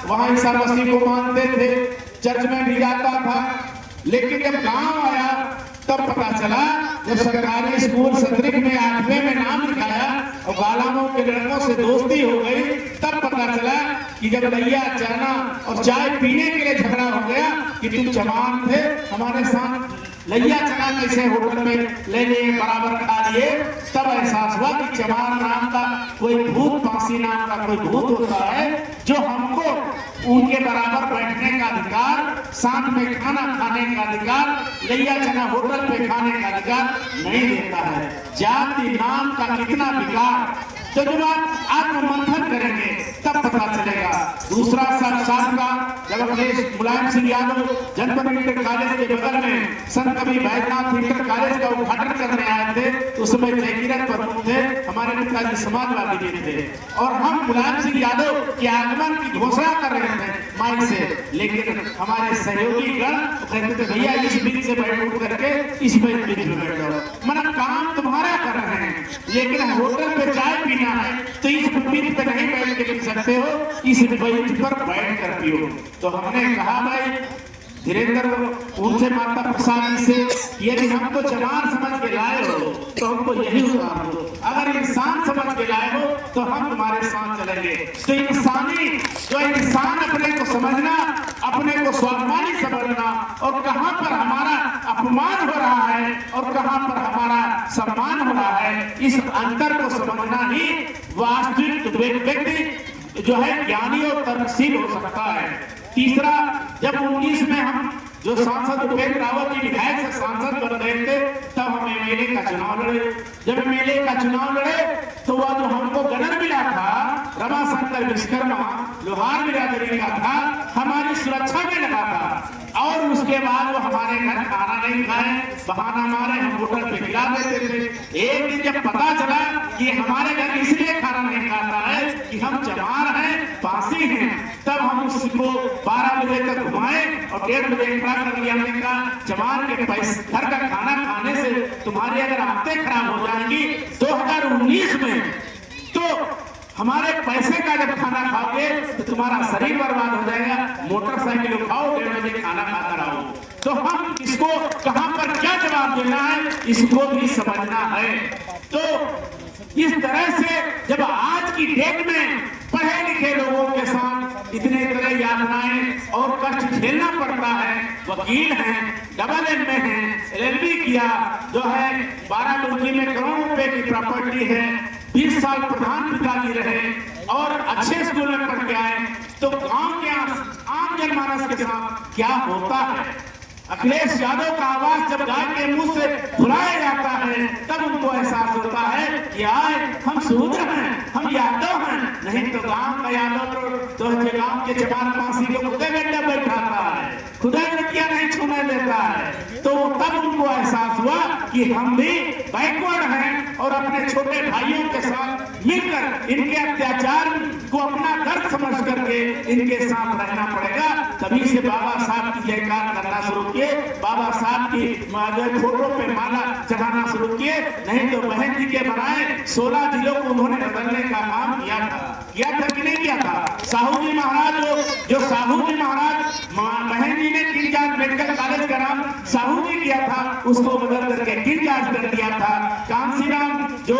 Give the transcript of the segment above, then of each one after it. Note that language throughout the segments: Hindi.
वहां ईसा मसीह को मानते थे, चर्च में भी जाता था। लेकिन जब गांव आया तब पता चला, जब सरकारी स्कूल संतरिक में 8वें में नाम लिखाया और गालामों के लड़कों से दोस्ती हो गई, तब पता चला कि जब लैया चना और चाय पीने के लिए झगड़ा हो गया कि तुम चमार थे, हमारे साथ लैया चना कैसे होटल में ले लिए, बराबर खा लिए। तब एहसास हुआ कि चमार नाम का कोई भूत, फांसी नाम का कोई भूत होता है जो हमको उनके बराबर बैठने का अधिकार, साथ में खाना खाने का अधिकार, लैया चना होटल पे खाने का अधिकार नहीं देता है। जाति नाम का कितना विकार, तो जब आप आत्ममंथन करेंगे तब पता चलेगा। दूसरा साक्षात का, जब अखिलेश मुलायम सिंह यादव जनपद इंटर कॉलेज के बगल में संत कबीर बैजनाथ इंटर कॉलेज का उद्घाटन करने आए थे, उस समय जयकीरत प्रमुख थे, हमारे पिताजी समाजवादी भी थे, और हम मुलायम सिंह यादव के आगमन की घोषणा कर रहे थे माइक से। लेकिन हमारे सहयोगी गण कहते थे भैया इस बीच से बैठ उठ करके इस बीच में बैठ जाओ, मतलब काम तुम्हारा कर रहे हैं, लेकिन होटल पे चाय पीना है तो इस बीच पे नहीं बैठ के पी सकते हो, इस बेंच पर बैठ कर पियो। तो हमने कहा भाई धीरेन्द्र उनसे, माता प्रसाद से, यदि हमको चमार समझ के लाए हो तो हमको यही उतार दो, अगर इंसान समझ के लाए हो तो हम तुम्हारे साथ चलेंगे। तो इंसानी, जो इंसान अपने को समझना, अपने को स्वाभिमानी समझना, और कहां पर हमारा अपमान हो रहा है और कहां पर हमारा सम्मान हो रहा है, इस अंतर को समझना ही वास्तविक व्यक्ति जो है ज्ञानी और तर्कशील हो सकता है। तीसरा, जब 19 में हम जो सांसद उपेंद्र रावत जी विधायक से सांसद बन रहे थे, तब हम एमएलए का चुनाव लड़े। जब एमएलए का चुनाव लड़े तो वह जो हमको गणर मिला था, रमाशंकर विश्वकर्मा लोहार बिरादरी का था, हमारी सुरक्षा में लगा था, और उसके बाद वो हमारे घर खाना नहीं खाए, बहाना मारे, हम होटल पे खिला देते थे। एक दिन जब पता चला कि हमारे घर इसलिए खाना नहीं खाता है कि हम चमार हैं, पासी हैं, तब हम उसको 12 बजे तक घुमाए और 1:30 बजे खड़ा कर लिया। हमने कहा चमार के पैसे, घर का खाना खाने से तुम्हारी अगर आदतें खराब हो जाएंगी 2019 में, तो हमारे पैसे का जब खाना खाओगे तो तुम्हारा शरीर बर्बाद हो जाएगा। मोटरसाइकिल उठाओ, 1:30 बजे खाना खाता रहो। तो हम इसको कहां पर क्या जवाब देना है, इसको भी समझना है। तो इस तरह से जब आज की डेट में पढ़े लिखे लोगों के साथ इतने तरह यातनाएं और कष्ट झेलना पड़ता है, वकील हैं, AA हैं, LLB किया, जो है 12 मुल्की में करोड़ों रुपए की प्रॉपर्टी है, 20 साल प्रधान पिताजी रहे और अच्छे स्कूल में पढ़ के आए, तो गांव के आम जनमानस के साथ क्या होता है। अखिलेश यादव का आवाज जब गाय के मुंह से बुलाया जाता है तब उनको एहसास होता है कि आए हम शूद्र हैं, हम यादव हैं, नहीं तो गांव का यादव तो गांव के चमार पासी को खुदे बेटा बैठाता है, खुदा लड़कियां नहीं छूने देता है। तो तब उनको एहसास हुआ कि हम भी बैकवर्ड हैं और अपने छोटे भाइयों के साथ मिलकर इनके अत्याचार को अपना दर्द समझ करके इनके साथ रहना पड़ेगा। तभी से बाबा साहब की जयकार करना शुरू किए, बाबा साहब की फोटो पे माला चढ़ाना शुरू किए। नहीं तो बहन जी के बनाए 16 जिलों को उन्होंने बदलने का काम किया था कि नहीं किया था। साहू जी महाराज, जो साहू जी महाराज बहन जी ने किंग जॉर्ज मेडिकल कॉलेज का नाम साहू जी किया था, उसको बदल करके किंग जॉर्ज कर दिया था। कांसीराम जो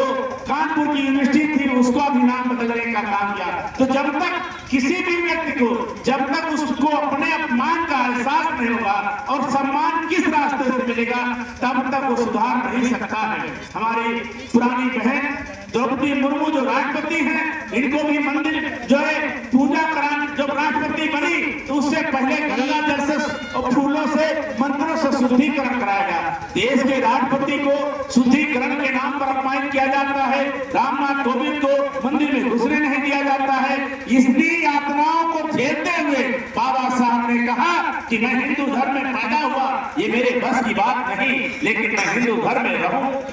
कानपुर की यूनिवर्सिटी थी, उसको भी नाम बदलने का काम किया। तो जब तक किसी भी व्यक्ति को, जब तक उसको अपने अपमान का एहसास नहीं होगा और सम्मान किस रास्ते से मिलेगा, तब तक वो सुधार नहीं सकता है। हमारी पुरानी बहन द्रौपदी मुर्मू जो राष्ट्रपति हैं, इनको भी मंदिर जो है पूजा कराने, जब राष्ट्रपति बनी तो उससे पहले गंगा जल से और फूलों से, मंत्रों से शुद्धिकरण कराया गया। देश के राष्ट्रपति को शुद्धिकरण के नाम पर अपमानित किया जाता है, रामनाथ कोविंद को मंदिर में घुसने नहीं दिया जाता है। इसलिए यातनाओं को झेलते हुए बाबा साहब ने कहा कि मैं हिंदू धर्म में पैदा हुआ, ये मेरे बस की बात नहीं, लेकिन मैं हिंदू धर्म में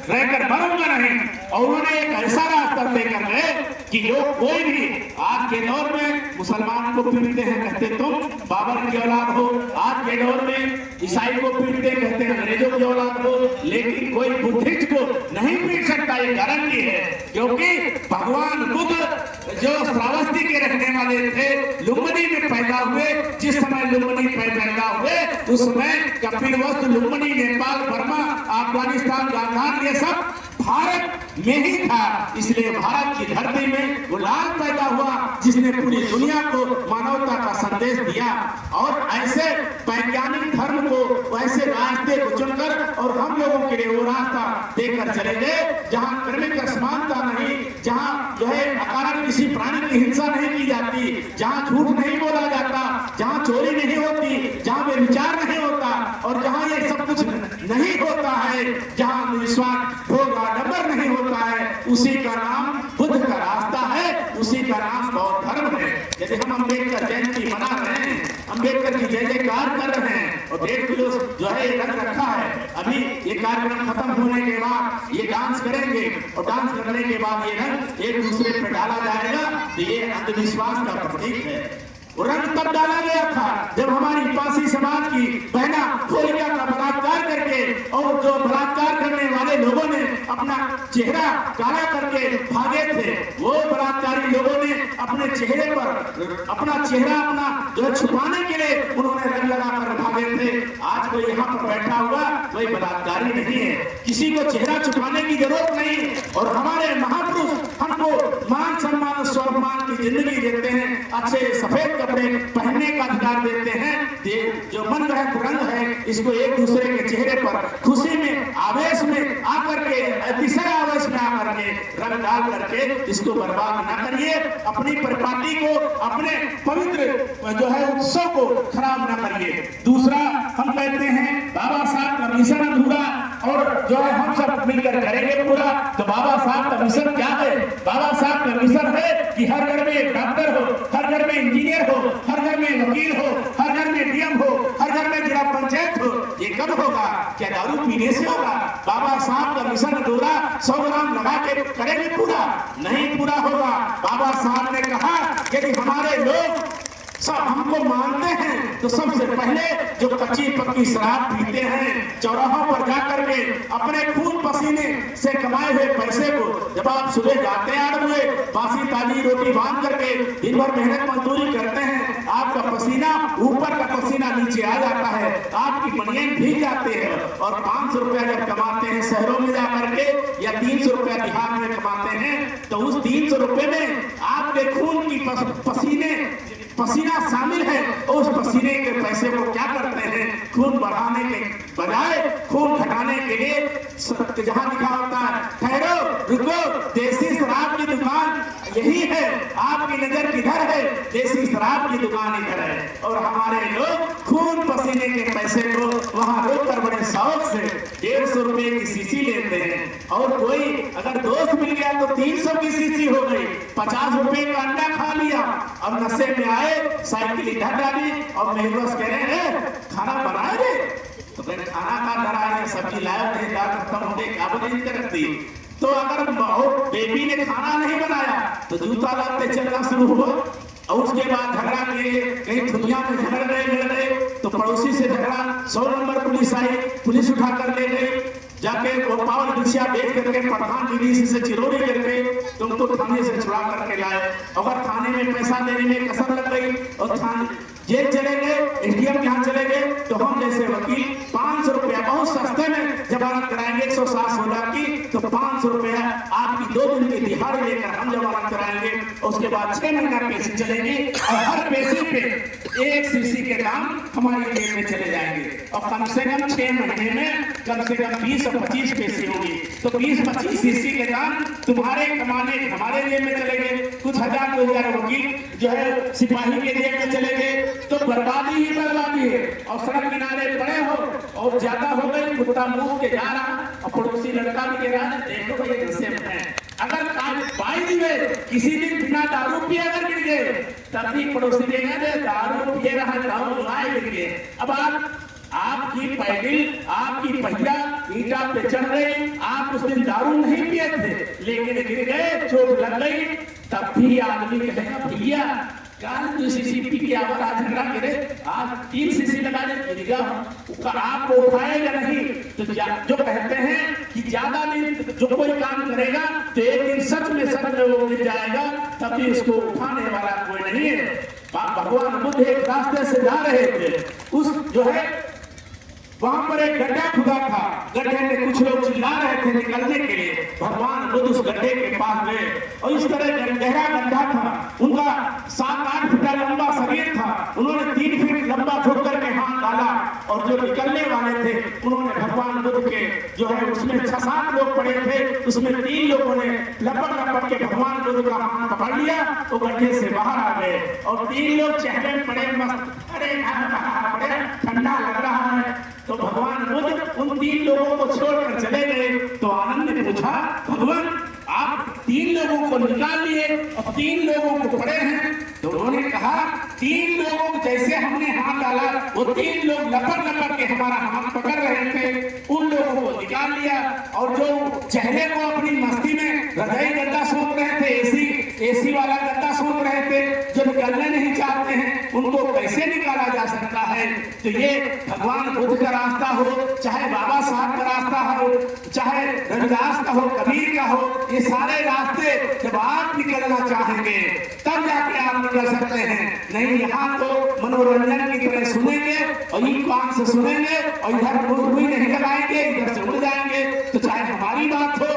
रहकर मरूंगा नहीं। और उन्होंने एक ऐसा रास्ता तय कर गए कि जो कोई भी आज के दौर में मुसलमान को पीटते हैं, कहते तुम बाबर की औलाद हो, आज के दौर में ईसाई को पीटते कहते हैं अंग्रेजों की औलाद हो, लेकिन कोई बुद्धिस्ट को नहीं पीट सकता, ये गारंटी है। क्योंकि भगवान बुद्ध जो श्रावस्ती के रहने वाले थे, लुम्बिनी में हुए, जिस समय लुम्बिनी पैदा हुए उस समय कपिलवस्तु, लुम्बिनी, नेपाल, बर्मा, अफगानिस्तान, गांधार ये सब भारत में ही था। इसलिए भारत की धरती में वो लाल पैदा हुआ जिसने पूरी दुनिया को मानवता का संदेश दिया। और ऐसे वैज्ञानिक धर्म को, ऐसे रास्ते को चुनकर और हम लोगों के लिए वो रास्ता देकर चले गए जहां क्रमिक असमानता नहीं, जहां जो है अकारण किसी प्राणी की हिंसा नहीं की जाती, जहां झूठ नहीं बोला जाता, जहां चोरी नहीं होती, जहां व्यभिचार नहीं होता और जहां ये सब कुछ नहीं होता है, जहां विश्वास भोग आडंबर नहीं होता है, उसी का नाम बुद्ध का रास्ता है, उसी का नाम बौद्ध धर्म है। यदि हम अम्बेडकर जयंती मना रहे हैं, अम्बेडकर की जय जयकार कर रहे हैं और 1.5 किलो जो है रख रखा है, अभी ये कार्यक्रम खत्म होने के बाद ये डांस करेंगे और डांस करने के बाद ये रंग एक दूसरे पे डाला जाएगा, तो ये अंधविश्वास का प्रतीक है। रंग तब डाला गया था जब हमारी पासी समाज की बहना होलिका का बलात्कार करके और जो बलात्कार करने वाले लोगों ने अपना चेहरा काला करके भागे थे, वो बलात्कारी लोगों ने अपने चेहरे पर अपना चेहरा अपना जो छुपाने के लिए उन्होंने रंग लगाकर भागे थे। आज कोई यहाँ पर बैठा हुआ कोई बलात्कारी नहीं है, किसी को चेहरा छुपाने की जरूरत नहीं। और हमारे महापुरुष हमको मान सम्मान स्वाभिमान की जिंदगी देते हैं, अच्छे सफेद कपड़े पहनने का अधिकार देते हैं। जो मन गढ़ंत रंग है इसको एक दूसरे के चेहरे पर खुशी में, आवेश में आकर के, अतिशय आवेश में आकर के रंग डाल करके इसको बर्बाद न करिए। अपनी परिपाटी को, अपने पवित्र जो है उत्सव को खराब न करिए। दूसरा हम कहते हैं बाबा साहब का मिशन अधूरा और जो है हम सब मिलकर करेंगे पूरा। तो बाबा साहब का मिशन क्या है? बाबा साहब का मिशन है कि हर घर में डॉक्टर हो, हर घर में इंजीनियर हो, हर घर में वकील हो, हर घर में डीएम हो, हर घर में जिला पंचायत हो। ये कब होगा? क्या दारू पीने से होगा? बाबा साहब का मिशन अधूरा 100 ग्राम लगा के करेंगे पूरा? नहीं पूरा होगा। बाबा साहब ने कहा यदि हमारे लोग सब हमको मानते हैं तो सबसे पहले जो कच्ची पक्की शराब पीते हैं, चौराहों पर जाकर के अपने खून पसीने से कमाए हुए पैसे को, जब आप सुबह जाते हैं 8 बजे बासी ताजी रोटी बांध करके दिन भर मेहनत मजदूरी करते हैं, आपका पसीना ऊपर का पसीना नीचे आ जाता है, आपकी बनियान भीग जाते हैं और 500 रुपया जब कमाते हैं शहरों में जाकर के या 300 रुपया बिहार में कमाते हैं, तो उस 300 रुपये में आपके खून की पसीना शामिल है। उस पसीने के पैसे को क्या करते हैं? खून बढ़ाने के बजाय खून घटाने के लिए जहां लिखा होता है ठहरो रुको, देसी शराब की दुकान यही है, आपकी नजर किधर है? देसी शराब की दुकान इधर है। और हमारे लोग खून पसीने के पैसे को वहां रोककर बड़े शौक से 150 रुपए की शीशी लेते हैं। और कोई अगर दोस्त मिल गया तो 300 की शीशी हो गई, 50 रुपए का अंडा खा लिया। अब नशे में आए, साइकिल इधर डाली और मेहनत कह रहे हैं खाना बनाए तो फिर खाना का डरा है, सब्जी लाया नहीं, दाल खत्म हो गई, क्या बदल रख दी। तो अगर बेबी ने खाना नहीं बनाया तो जूता लाते चलना शुरू हुआ और उसके बाद झगड़ा किए, कहीं दुनिया में झगड़ गए तो पड़ोसी से झगड़ा, 100 नंबर पुलिस आई, पुलिस उठा कर ले गई, जाके वो पावल बिछिया बेच करके प्रधान गिरीश से चिरौरी करके तुमको थाने से छुड़ा करके लाए। अगर थाने में पैसा देने में कसर लग गई और थाने जेल चले गए, एसडीएम के यहाँ चले गए, तो हम जैसे वकील 500 रुपया बहुत सस्ते में जमानत कराएंगे। 160 की तो 500 रुपया आपकी 2 दिन की दिहाड़ी लेकर हम जमानत कराएंगे। उसके बाद 6 महीना पैसे चलेंगी और हर पैसे पे 1 शीशी के दाम हमारी जेब में चले जाएंगे और कम से कम 6 महीने में कम से कम 20 और 25 पैसे होंगी। तो 20-25 शीशी के दाम तुम्हारे कमाने हमारे जेब में चले गए। कुछ 1000-2000 वकील जो है सिपाही के जेब में चले गए। तो बर्बादी ही बर्बादी है। और सड़क किनारे पड़े हो और ज्यादा हो गई, कुत्ता मुंह के जा रहा और पड़ोसी लड़का भी कह रहा है देखो ये नशे में है। अगर बाई दिए किसी दिन बिना दारू पिए अगर गिर गए तब भी पड़ोसी कहेंगे दारू पिए रहा, दारू लाए गिर गए। अब आपकी पैदल आपकी पहिया ईंटा पे चढ़ गई, आप उस दिन दारू नहीं पिए थे लेकिन गिर गए, चोट लग गई, तब भी आदमी कहेगा भैया काल शीशी पी के आप झगड़ा करे, आज 3 शीशी लगा दे गिरेगा, आपको उठाएगा नहीं। तो जो कहते हैं कि ज्यादा दिन जो कोई काम करेगा तो एक दिन सच में वो गिर जाएगा, तभी इसको उठाने वाला कोई नहीं है। भगवान बुद्ध एक रास्ते से जा रहे थे, उस जो है वहां पर एक गड्ढा खुदा था, गड्ढे में कुछ लोग चिल्ला रहे थे निकलने के लिए। भगवान बुद्ध उस गड्ढे के पास गए और इस तरह गहरा गड्ढा था, उनका 7-8 फीट लंबा शरीर था, उन्होंने 3 फीट लंबा झुक करके हाथ डाला और जो निकलने वाले थे उन्होंने भगवान बुद्ध के जो है उसमें 6-7 लोग पड़े थे, उसमें 3 लोगों ने लपट के भगवान बुद्ध का हाथ पकड़ लिया तो गड्ढे से बाहर आ गए और 3 लोग चेहरे में पड़े मस्त, अरे बड़े ठंडा लग रहा है। तो भगवान बुद्ध उन 3 लोगों को छोड़कर चले गए। तो आनंद ने पूछा, भगवान आप 3 लोगों को निकाल लिए और 3 लोगों को पड़े हैं। तो उन्होंने कहा 3 लोगों को जैसे हमने हाथ डाला वो 3 लोग लपट के हमारा हाथ पकड़ रहे थे, उन लोगों को निकाल लिया और जो चेहरे को अपनी मस्ती में रजाई गद्दा सोच रहे थे, एसी वाला गद्दा सोच रहे थे, जो निकलने नहीं चाहते हैं, उनको कैसे निकाला जा सकता है। तो ये भगवान बुद्ध का रास्ता हो, चाहे बाबा साहब का रास्ता हो, चाहे रविदास का हो, कबीर का हो, ये सारे रास्ते जब आप निकलना चाहेंगे तब जाके आप निकल सकते हैं। नहीं यहाँ तो मनोरंजन की तरह सुनेंगे और इन कान से सुनेंगे और इधर मुंह नहीं लगाएंगे, इधर से उड़ जाएंगे। तो चाहे हमारी बात हो,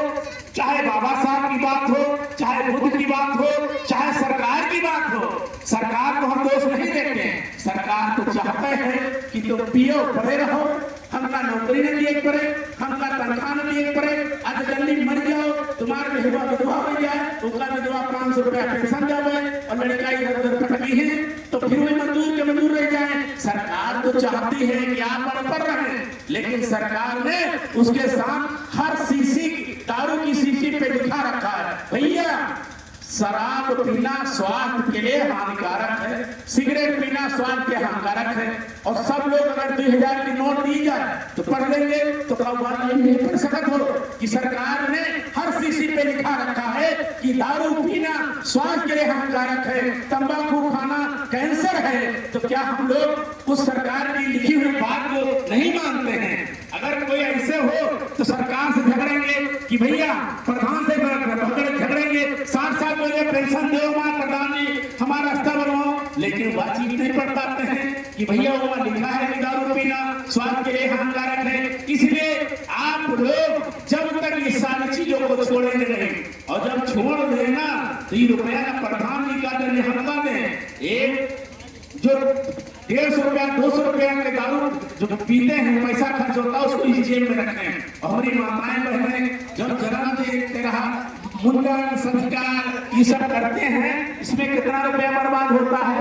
चाहे बाबा साहब की बात हो, चाहे बुद्ध की बात हो, चाहे सरकार की बात हो, सरकार को हम दोष नहीं देते हैं। सरकार तो चाहते हैं कि तुम पियो पड़े रहो, हमका नौकरी न दिए पड़े, हमका तनख्वाह न दिए पड़े, आज जल्दी मर जाओ, तुम्हारे विधवा हो जाए, उसका विधवा 500 रुपया पेंशन जावे और लड़का इधर भटकी है तो फिर वही मजदूर के मजदूर रह जाए। सरकार तो चाहती है कि आप पर रहे, लेकिन सरकार ने उसके साथ हर शीशी दारू की शीशी पे लिखा रखा है, भैया शराब पीना स्वास्थ्य के लिए हानिकारक है, सिगरेट पीना स्वास्थ्य के हानिकारक है। और सब लोग अगर 2000 की नोट दी जाए तो पढ़ लेंगे तो नहीं पढ़ सकते हो कि सरकार ने हर शीशी पे लिखा रखा है कि दारू पीना स्वास्थ्य के लिए हानिकारक है, तंबाकू खाना कैंसर है। तो क्या हम लोग उस सरकार की लिखी हुई बात को नहीं मानते हैं? अगर कोई ऐसे हो तो सरकार से झगड़ेंगे कि भैया प्रधान से झगड़ेंगे, 60 साल पहले पेंशन दो मां प्रधान जी हमारा रास्ता बनवाओ, लेकिन बातचीत नहीं पढ़ पाते हैं कि भैया वहां लिखा है कि दारू पीना स्वास्थ्य के लिए हानिकारक है। इसलिए आप लोग जब तक ये सारी चीजों को छोड़ेंगे नहीं, और जब छोड़ देना तो ये रुपया प्रधान जी का हल्का दें, एक जो 150 रुपया 200 रुपया के दारू जो पीते हैं पैसा खर्च होता है उसको इस जेब में रखें। और हमारी माताएं बहनें जब जन्म देखते रहा मुंडन संस्कार ये सब करते हैं, इसमें कितना रुपया बर्बाद होता है।